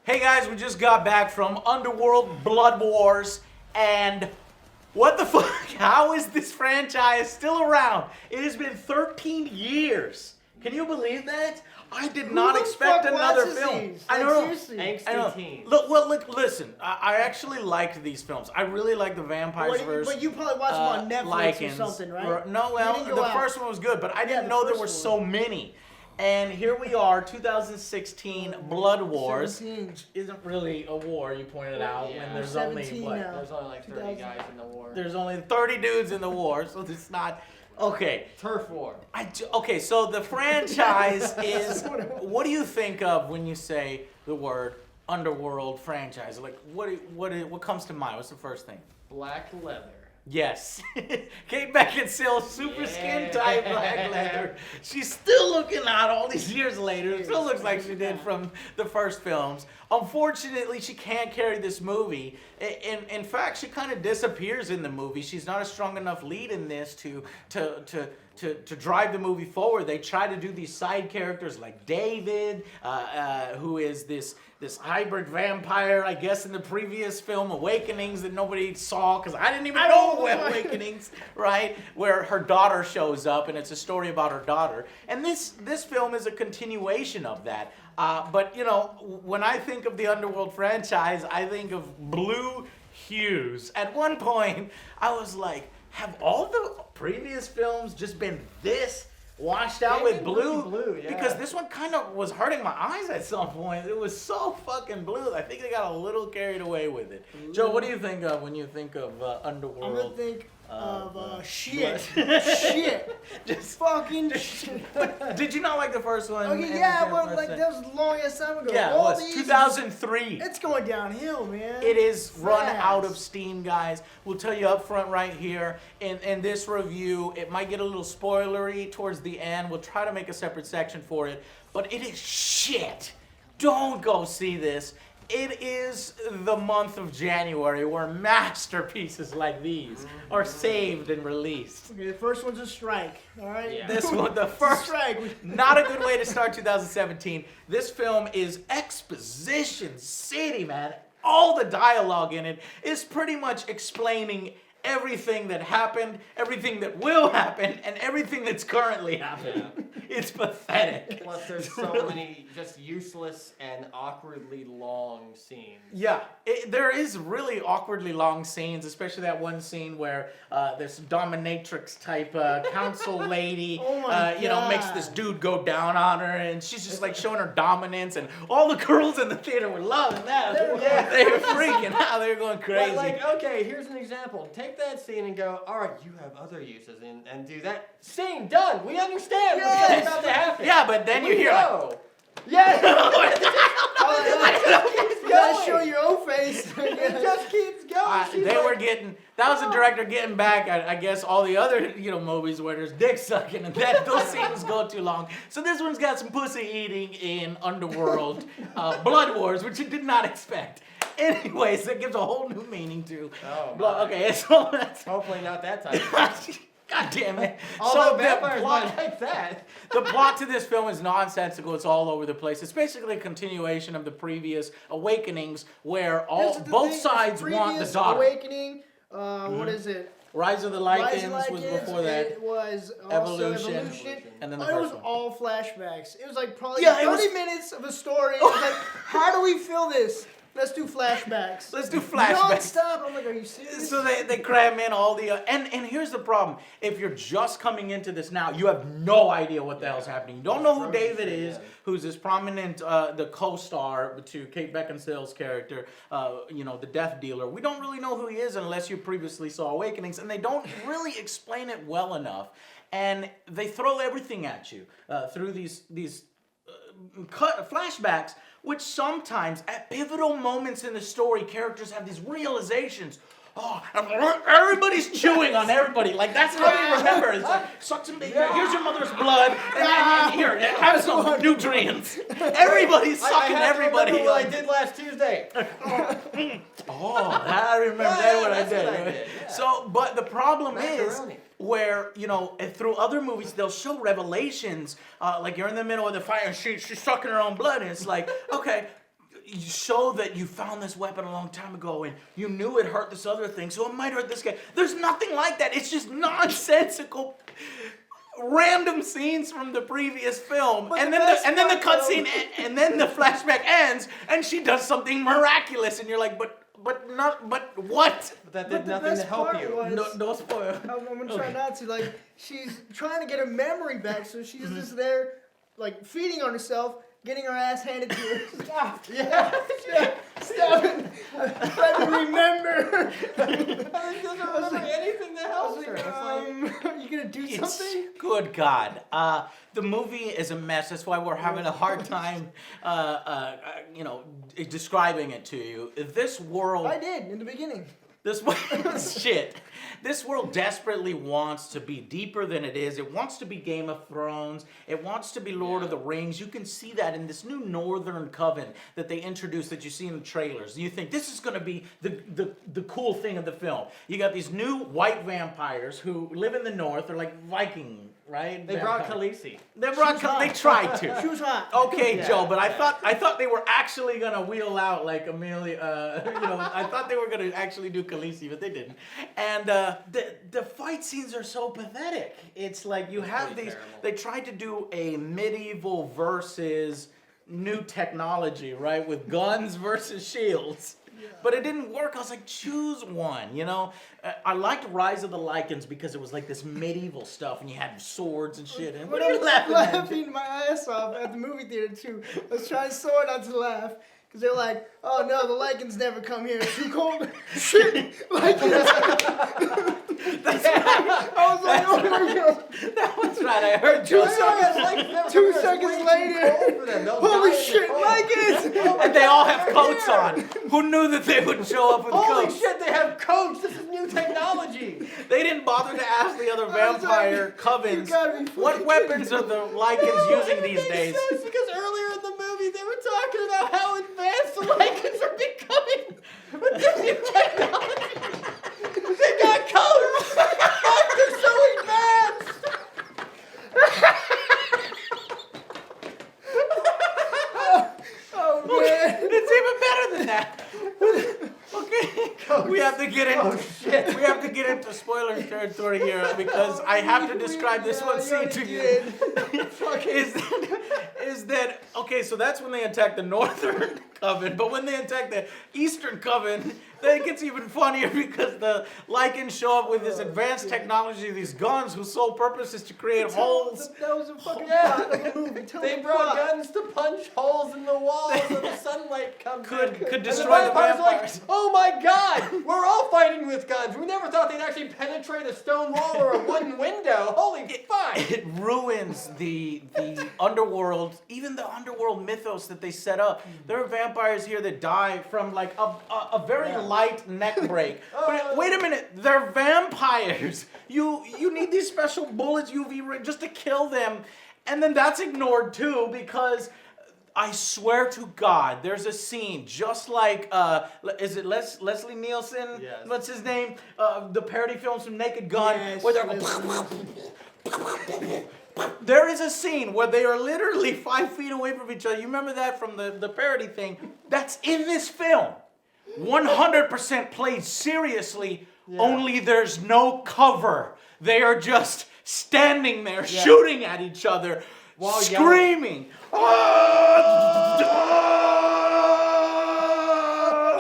Hey guys, we just got back from Underworld Blood Wars, and what the fuck? How is this franchise still around? It has been 13 years. Can you believe that? I did not expect another film. I know. Angsty teen. Look, listen. I actually liked these films. I really like the Vampires verse. But you probably watched them on Netflix or something, right? No, well, the first one was good, but I didn't know there were so many. And here we are, 2016 Blood Wars. 17. Isn't really a war, you pointed out, when there's only, what? There's only like 30 guys in the war. There's only 30 dudes in the war, so it's not... Okay. Turf war. Okay, so the franchise is... What do you think of when you say the word Underworld franchise? Like, what comes to mind? What's the first thing? Black leather. Yes. Kate Beckinsale, super skin tight black leather. She's still looking out all these years later. It still looks like she did from the first films. Unfortunately, she can't carry this movie. In fact, she kind of disappears in the movie. She's not a strong enough lead in this to drive the movie forward. They try to do these side characters like David, who is this hybrid vampire, I guess, in the previous film, Awakenings, that nobody saw, because I didn't even know Awakenings, right? Where her daughter shows up, and it's a story about her daughter. And this film is a continuation of that. But, you know, when I think of the Underworld franchise, I think of blue hues. At one point, I was like, have all the previous films just been this washed out with blue? Yeah. Because this one kind of was hurting my eyes at some point. It was so fucking blue. I think they got a little carried away with it. Joe, what do you think of when you think of Underworld? I'm gonna think of shit. Shit. Just fucking shit. Did you not like the first one? Okay, yeah, but like that was a long ass time ago. Yeah, it was 2003. It's going downhill, man. It is run out of steam, guys. We'll tell you up front right here. In this review, it might get a little spoilery towards the end. We'll try to make a separate section for it. But it is shit. Don't go see this. It is the month of January where masterpieces like these are saved and released. Okay, the first one's a strike, all right? Yeah. This one, the first strike. Not a good way to start 2017. This film is exposition city, man. All the dialogue in it is pretty much explaining everything that happened, everything that will happen, and everything that's currently happening. It's pathetic. Plus, there's so many just useless and awkwardly long scenes. Yeah, there is really awkwardly long scenes, especially that one scene where this dominatrix type council lady, makes this dude go down on her, and she's just like showing her dominance, and all the girls in the theater were loving that. They were freaking out. They were going crazy. But like, okay, here's an example. Take that scene and go, all right, you have other uses, and do that. Scene done. We understand what's about to happen. Yeah, but then you hear like, yeah. You gotta show your own face. It just keeps going. That was the director getting back at, I guess, all the other, movies where there's dick sucking and those scenes go too long. So this one's got some pussy eating in Underworld Blood Wars, which you did not expect. Anyways, that gives a whole new meaning to blood. Okay, so that's hopefully not that time. God damn it. Although vampires might like that. The plot to this film is nonsensical. It's all over the place. It's basically a continuation of the previous Awakenings where both sides want the daughter. Awakening, what is it? Rise of the Lycans was before that. It was Evolution. And then the it was first one. all flashbacks. It was like probably 30 minutes of a story. It was like, how do we fill this? Let's do flashbacks. Let's do flashbacks. Non-stop. I'm like, are you serious? So they cram in all the... and here's the problem. If you're just coming into this now, you have no idea what the hell's happening. You don't know who David is, who's this prominent, the co-star to Kate Beckinsale's character, the death dealer. We don't really know who he is unless you previously saw Awakenings, and they don't really explain it well enough. And they throw everything at you through these flashbacks, which sometimes, at pivotal moments in the story, characters have these realizations. Oh, everybody's chewing on everybody. Like, that's how you remember. It's like, suck some, here's your mother's blood, and here, have some nutrients. Everybody's sucking everybody. I what I did last Tuesday. I remember that what I did. Yeah. So, but the problem is, where, through other movies, they'll show revelations, like you're in the middle of the fire and she's sucking her own blood, and it's like, okay, you show that you found this weapon a long time ago and you knew it hurt this other thing, so it might hurt this guy. There's nothing like that. It's just nonsensical, random scenes from the previous film, and then the cutscene, and then the flashback ends, and she does something miraculous, and you're like, but what? But that did nothing to help you. No spoil. I'm gonna try not to. Like, she's trying to get her memory back, so she's just there, like, feeding on herself, getting her ass handed to her. Stop. Yeah. Stop it. Try to remember. I doesn't remember anything that helps her. Are you gonna do something? Good God. The movie is a mess. That's why we're having a hard time, describing it to you. This world... I did, in the beginning. This shit. This world desperately wants to be deeper than it is. It wants to be Game of Thrones. It wants to be Lord of the Rings. You can see that in this new Northern Coven that they introduced that you see in the trailers. You think this is going to be the cool thing of the film. You got these new white vampires who live in the north. They're like Viking, right? They brought Khaleesi. They tried to. She was hot. Okay, Joe, but I thought they were actually gonna wheel out like Amelia. I thought they were gonna actually do Khaleesi, but they didn't. And the fight scenes are so pathetic. It's like you have these. Terrible. They tried to do a medieval versus new technology, right, with guns versus shields. Yeah. But it didn't work. I was like, choose one, I liked Rise of the Lycans because it was like this medieval stuff and you had swords and shit. And what are you laughing my ass off at the movie theater, too. I was trying so hard not to laugh. Because they're like, oh no, the Lycans never come here. It's too cold. Shit, Lycans. I was like, oh my God. That was right. I heard Joe. 2 seconds later. Holy shit, Lycans. And they all have coats on. Who knew that they would show up with coats? Holy shit, they have coats. This is new technology. They didn't bother to ask the other vampire covens what weapons are the Lycans using these days. Sense because earlier in the movie they were talking about how advanced the Lycans are becoming with this new technology. They got coats. Fuck, they're so advanced. Oh man, it's even better than that. Okay, we have to get into we have to get into spoiler territory here because I have to describe this one scene to you. Is that okay? So that's when they attack the Northern Coven, but when they attack the Eastern Coven, then it gets even funnier because the Lycans show up with this advanced technology, these guns, whose sole purpose is to create holes. That was a fucking plot of the movie. They brought guns to punch holes in the walls so the sunlight comes in. Could destroy the vampires. Like, oh my God, we're all fighting with guns. We never thought they'd actually penetrate a stone wall or a wooden window. Holy fuck! It ruins the underworld, even the underworld mythos that they set up. There are vampires here that die from like a very light neck break. But wait a minute, they're vampires. You need these special bullets, UV just to kill them, and then that's ignored too because I swear to God, there's a scene just like is it Leslie Nielsen? Yes. What's his name? The parody films from Naked Gun, where they're there is a scene where they are literally 5 feet away from each other. You remember that from the parody thing? That's in this film. 100% played seriously, only there's no cover. They are just standing there shooting at each other, while screaming.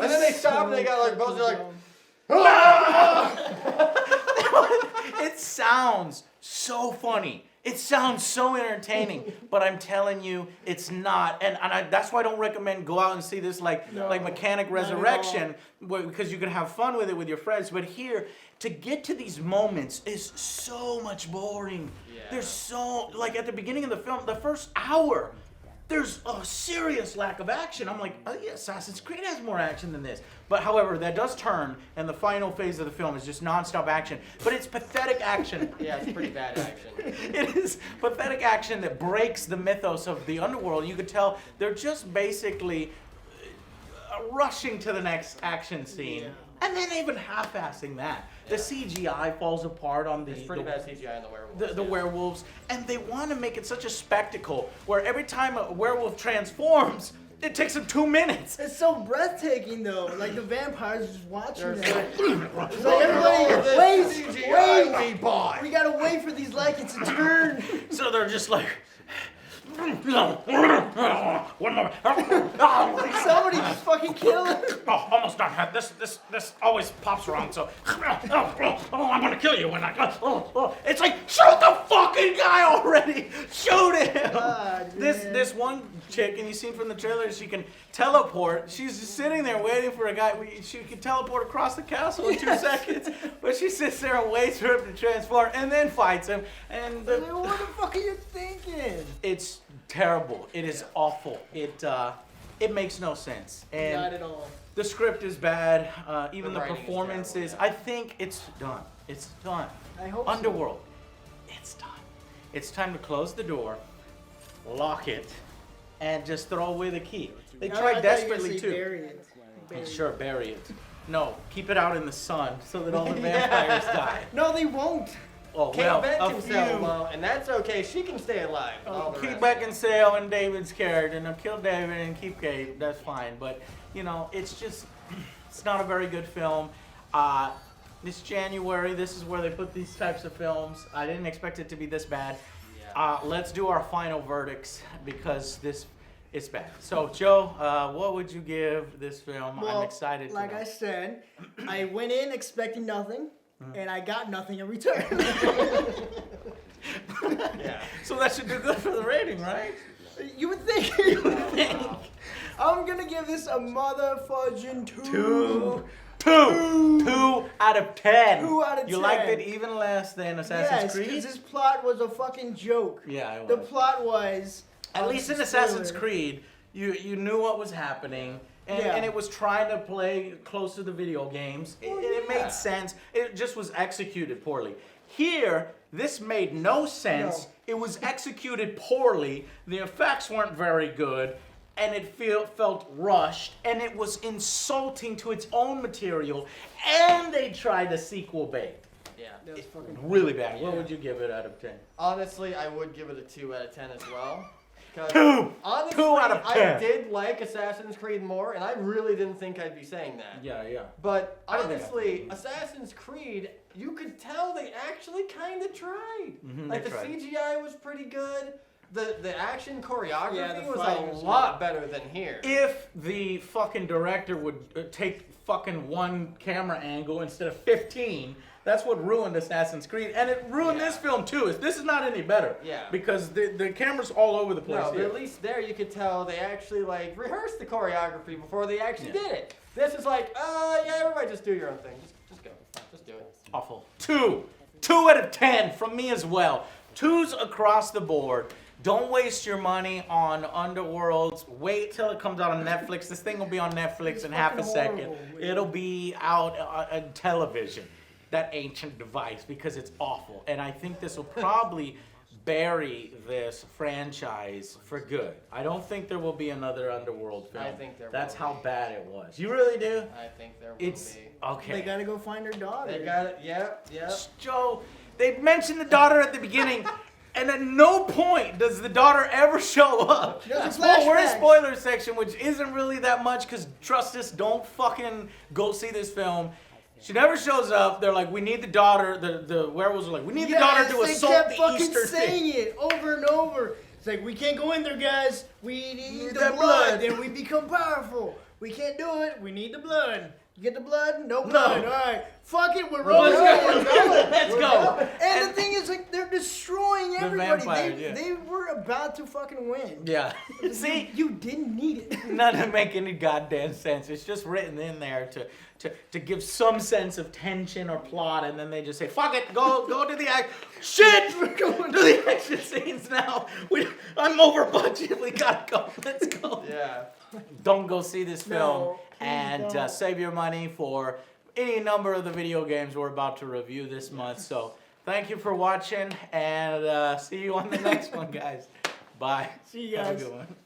And then they stop and they got like both like It sounds so funny. It sounds so entertaining, but I'm telling you, it's not. And that's why I don't recommend go out and see this like Mechanic Resurrection, because you can have fun with it with your friends. But here, to get to these moments is so much boring. Yeah. There's so, like at the beginning of the film, the first hour, there's a serious lack of action. I'm like, oh yeah, Assassin's Creed has more action than this. But however, that does turn, and the final phase of the film is just non-stop action. But it's pathetic action. Yeah, it's pretty bad action. It is pathetic action that breaks the mythos of the underworld. You could tell they're just basically rushing to the next action scene. Yeah. And then even half-assing that. Yeah. The CGI falls apart on It's pretty bad CGI on the werewolves. The werewolves. And they want to make it such a spectacle where every time a werewolf transforms, It takes them 2 minutes. It's so breathtaking though. Like the vampires just watching There's it. like, It's like everybody, wait. we bought. We gotta wait for these lichens to turn. So they're just like, one more. Somebody just fucking kill him. Oh, almost done. This always pops around, so I'm gonna kill you when It's like, shoot the fucking guy already! Shoot him! God, This one chick, and you seen from the trailer, she can teleport. She's just sitting there waiting for a guy. She can teleport across the castle in 2 seconds, but she sits there and waits for him to transform, and then fights him. And What the fuck are you thinking? it's terrible. It is awful. It makes no sense. And Not at all. the script is bad. Even The the writing is performances. terrible, yeah. I think it's done. It's done. I hope so. Underworld. It's done. It's time to close the door, lock it, and just throw away the key. They I tried thought you were gonna desperately say too. bury it. Bury it. Sure, bury it. No, keep it out in the sun so that all the vampires die. No, they won't. Oh Can't well, vent a himself, few. well, and that's okay. She can stay alive. All the Keep rest. Beckinsale and David's character, and kill David and keep Kate. That's fine, but you know, it's just, it's not a very good film. This January, this is where they put these types of films. I didn't expect it to be this bad. Yeah. Let's do our final verdicts because it's bad. So Joe, what would you give this film? Well, I'm excited. Like to know. I said, I went in expecting nothing, and I got nothing in return. Yeah. So that should do good for the rating, right? You would think. I'm gonna give this a motherfudging 2. 2 out of 10. 2 out of You 10. liked it even less than Assassin's Yes, Creed? because this plot was a fucking joke. Yeah, it The was. plot was. At least in Assassin's Creed, you knew what was happening, and, Yeah. and it was trying to play close to the video games. It yeah. made sense. It just was executed poorly. Here, this made no sense. No. It was executed poorly. The effects weren't very good. And it felt rushed, and it was insulting to its own material, and they tried a sequel bait. Yeah. That was fucking. Really bad. What Yeah. would you give it out of 10? Honestly, I would give it a 2 out of 10 as well. 'Cause 2! Honestly, 2 out of 10. I did like Assassin's Creed more, and I really didn't think I'd be saying that. Yeah. But I didn't think honestly, Assassin's Creed, you could tell they actually kind of tried. Mhm, Like they the tried. CGI was pretty good. The action choreography Yeah, the was fighting a was lot better than here. If the fucking director would take fucking one camera angle instead of 15, that's what ruined Assassin's Creed, and it ruined Yeah. this film too. This is not any better. Yeah. Because the camera's all over the place. No, but here. at least there you could tell they actually like rehearsed the choreography before they actually Yeah. did it. This is like, yeah, everybody just do your own thing. Just go. Just do it. Awful. 2 out of 10 from me as well. 2s across the board. Don't waste your money on Underworld. Wait till it comes out on Netflix. This thing will be on Netflix in half a fucking second. horrible. It'll be out on television, that ancient device, because it's awful. And I think this will probably bury this franchise for good. I don't think there will be another Underworld film. I think there That's will how be. bad it was. You really do? I think there will It's be. okay. They gotta go find their daughter. They got it. Yep. Joe, they mentioned the daughter at the beginning, and at no point does the daughter ever show up. There's a Well, we're in flashback. spoiler section, which isn't really that much, because trust us, don't fucking go see this film. She never shows up. They're like, we need the daughter. The werewolves are like, we need the daughter to they assault kept the fucking Easter saying thing. it over and over. It's like, we can't go in there, guys. We need the that blood. blood. Then we become powerful. We can't do it. We need the blood. You get the blood? No blood. All right. Fuck it. We're rolling. Let's go. And the thing is, like, they're destroying everybody. vampires, yeah. They were about to fucking win. Yeah. See? You didn't need it. None of it make any goddamn sense. It's just written in there to give some sense of tension or plot, and then they just say, "Fuck it, go to the act." Shit, we're going to the action scenes now. I'm over budget. We gotta go. Let's go. Yeah. Don't go see this film, No, please and don't. save your money for any number of the video games we're about to review this month. So thank you for watching, and see you on the next one, guys. Bye. See you Have a guys. good one.